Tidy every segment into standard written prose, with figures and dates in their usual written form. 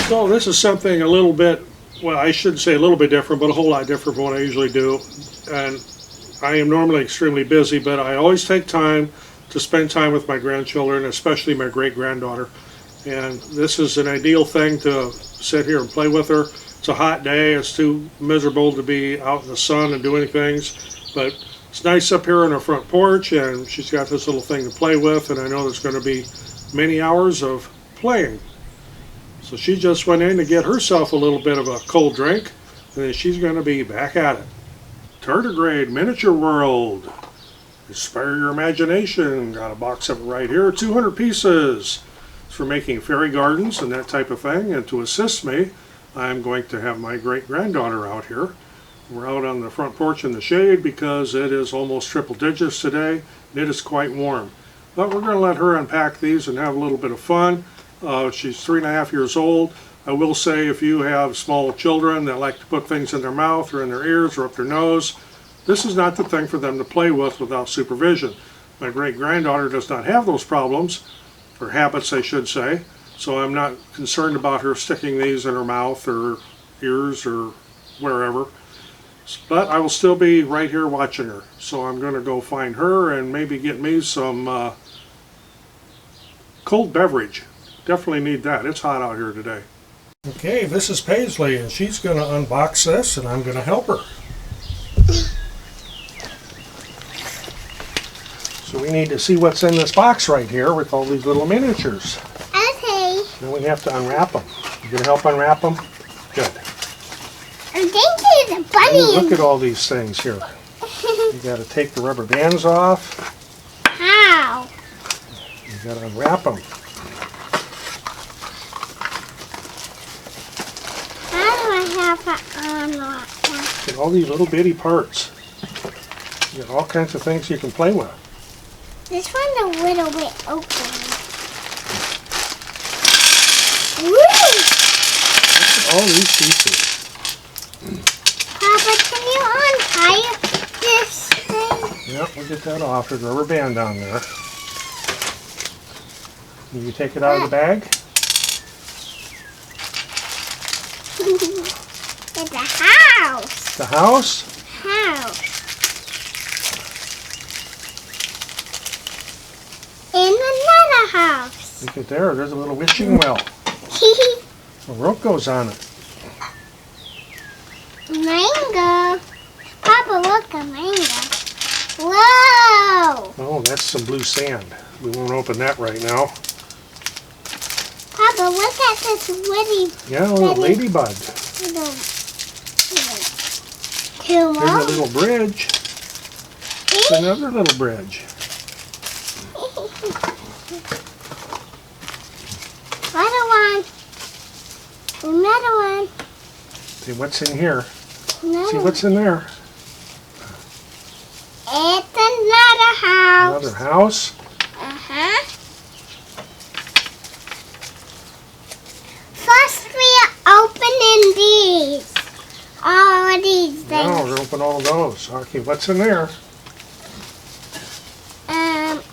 So this is something a little bit, well, I shouldn't say a little bit different, but a whole lot different from what I usually do. And I am normally extremely busy, but I always take time to spend time with my grandchildren, especially my great-granddaughter. And this is an ideal thing to sit here and play with her. It's a hot day. It's too miserable to be out in the sun and doing things. But it's nice up here on her front porch, and she's got this little thing to play with, and I know there's going to be many hours of playing. So she just went in to get herself a little bit of a cold drink, and then she's going to be back at it. Tardigrade Miniature World. Inspire your imagination. Got a box of it right here, 200 pieces. It's for making fairy gardens and that type of thing. And to assist me, I'm going to have my great-granddaughter out here. We're out on the front porch in the shade because it is almost triple digits today, and it is quite warm. But we're going to let her unpack these and have a little bit of fun. She's 3.5 years old. I will say, if you have small children that like to put things in their mouth or in their ears or up their nose, this is not the thing for them to play with without supervision. My great-granddaughter does not have those problems, or habits I should say, so I'm not concerned about her sticking these in her mouth or ears or wherever. But I will still be right here watching her. So I'm going to go find her and maybe get me some cold beverage. Definitely need that. It's hot out here today. Okay, this is Paisley, and she's going to unbox this, and I'm going to help her. So we need to see what's in this box right here with all these little miniatures. Okay. Then we have to unwrap them. You going to help unwrap them? Good. Thank you, the bunny. Ooh, look at all these things here. You got to take the rubber bands off. How? You got to unwrap them. How do I have to unlock them? Get all these little bitty parts. You got all kinds of things you can play with. This one's a little bit open. Woo! Look at all these pieces. Papa, can you untie this thing? Yep, we'll get that off. There's a rubber band down there. Can you take it out of the bag? It's a house. The house? House. In another house. Look at there. There's a little wishing well. A rope goes on it. Mango. Papa, look, a mango. Whoa! Oh, that's some blue sand. We won't open that right now. Papa, look at this woody. Yeah, a little ladybug. Two There's a more. little bridge. There's another little bridge. Another one. Another one. See what's in here. Another See what's in there. It's another house. Another house. Uh-huh. First we are opening these. All of these things. Now we're going to open all of those. Okay, what's in there?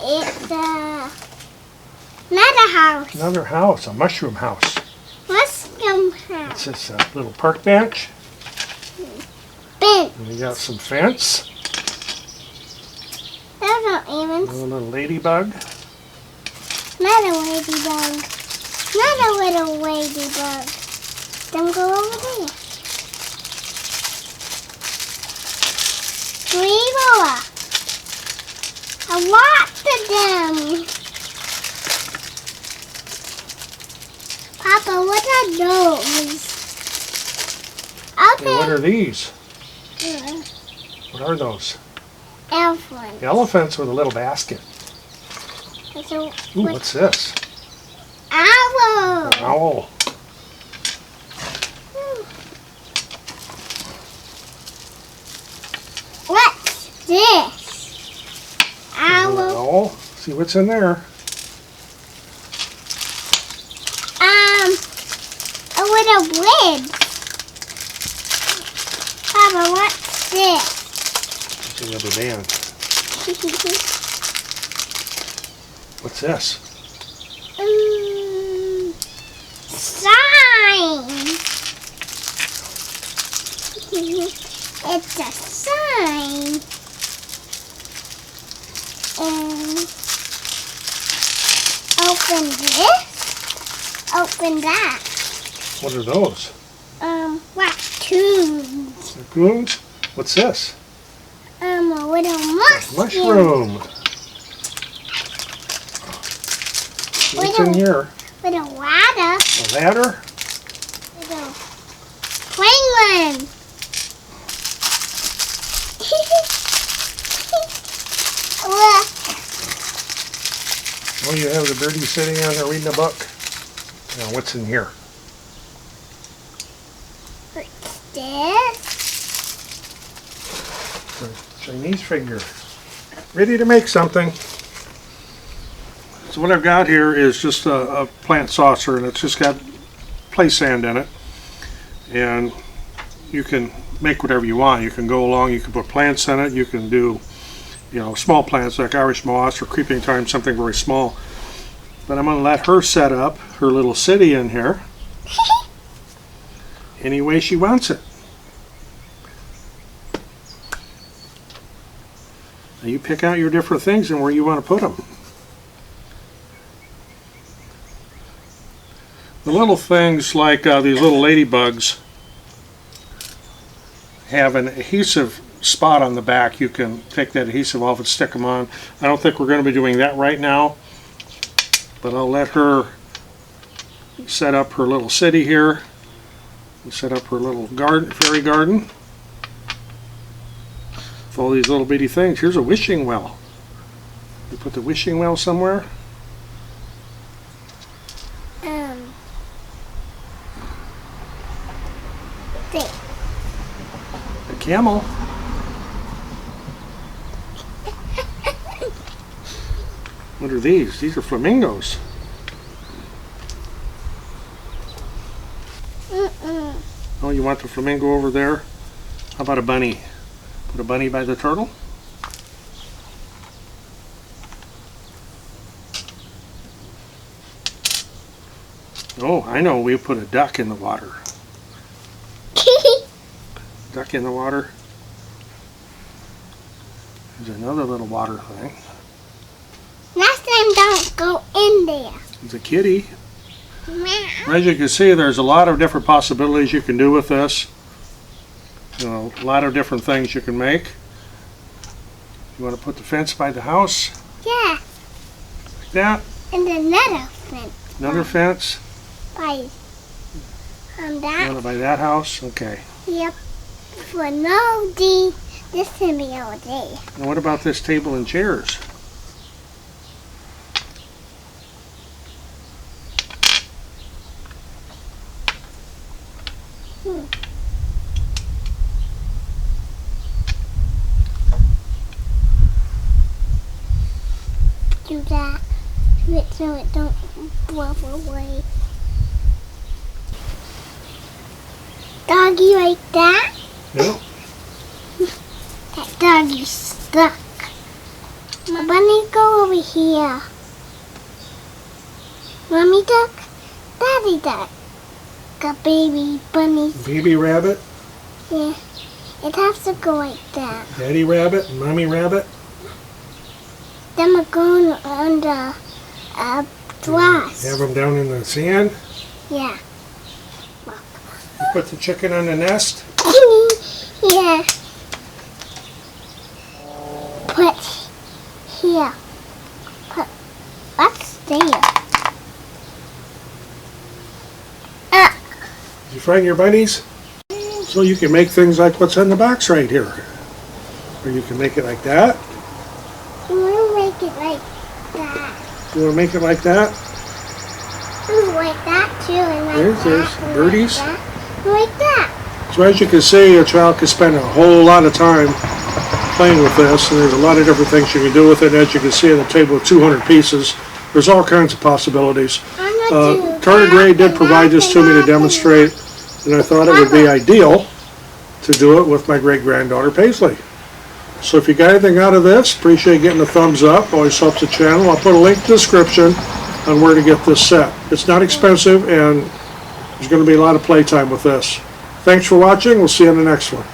It's another house. Another house, a mushroom house. Mushroom house. It's this little park bench. Bench. And we got some fence. Those are even. A little ladybug. Another ladybug. Another little ladybug. Then go over there. 3 more. A lot of them. Papa, what are those? Hey, what are these? What are those? Elephant. Elephants with a little basket. Ooh, what's this? Owl. An owl. What's this? There's an Owl. owl. See what's in there. A little bridge. Papa, what's this? It's a rubber band. What's this? Sign. sign. It's a sign. And open this. Open that. What are those? Raccoons. Raccoons? What's this? A little mushroom. Mushroom. What's in here? With a ladder. A ladder? With a penguin. Look. Oh, you have the birdie sitting on there reading a book. Now, what's in here? What's this? A Chinese figure. Ready to make something. So what I've got here is just a plant saucer, and it's just got play sand in it. And you can make whatever you want. You can go along, you can put plants in it, you can do, you know, small plants like Irish moss or creeping thyme, something very small. But I'm going to let her set up her little city in here any way she wants it. Now you pick out your different things and where you want to put them. The little things like these little ladybugs have an adhesive spot on the back. You can take that adhesive off and stick them on. I don't think we're going to be doing that right now, but I'll let her set up her little city here and set up her little garden, fairy garden with all these little bitty things. Here's a wishing well. You put the wishing well somewhere. There. A camel. What are these? These are flamingos. Oh, you want the flamingo over there? How about a bunny? Put a bunny by the turtle? Oh, I know, we put a duck in the water. Duck in the water. There's another little water thing. Last time, don't go in there. There's a kitty. Meow. As you can see, there's a lot of different possibilities you can do with this. You know, a lot of different things you can make. You want to put the fence by the house? Yeah. Like that? And another fence. Another fence? By You that. want to buy that house? Okay. Yep. For no D, this can be all day. And what about this table and chairs? Do that so it don't blow away. Doggy like that? No. That doggy's stuck. My bunny, go over here. Mommy duck, daddy duck. Got baby bunny. Baby rabbit, Yeah, it has to go like that. daddy rabbit, and mommy rabbit. Then we're going on the grass. Have them down in the sand. Yeah. You put the chicken on the nest. Yeah. Put here. Put what's there? Did you find your bunnies? So you can make things like what's in the box right here. Or you can make it like that. You want to make it like that. You want to make it like that? Like that too, and like There's that. and birdies. Like that. and like that. So as you can see, a child can spend a whole lot of time playing with this, and there's a lot of different things you can do with it. As you can see on the table with 200 pieces, there's all kinds of possibilities. Tardigrade did provide this to me to demonstrate, and I thought it would be ideal to do it with my great-granddaughter Paisley. So if you got anything out of this, appreciate getting a thumbs up. Always helps the channel. I'll put a link in the description on where to get this set. It's not expensive, and There's going to be a lot of playtime with this. Thanks for watching. We'll see you in the next one.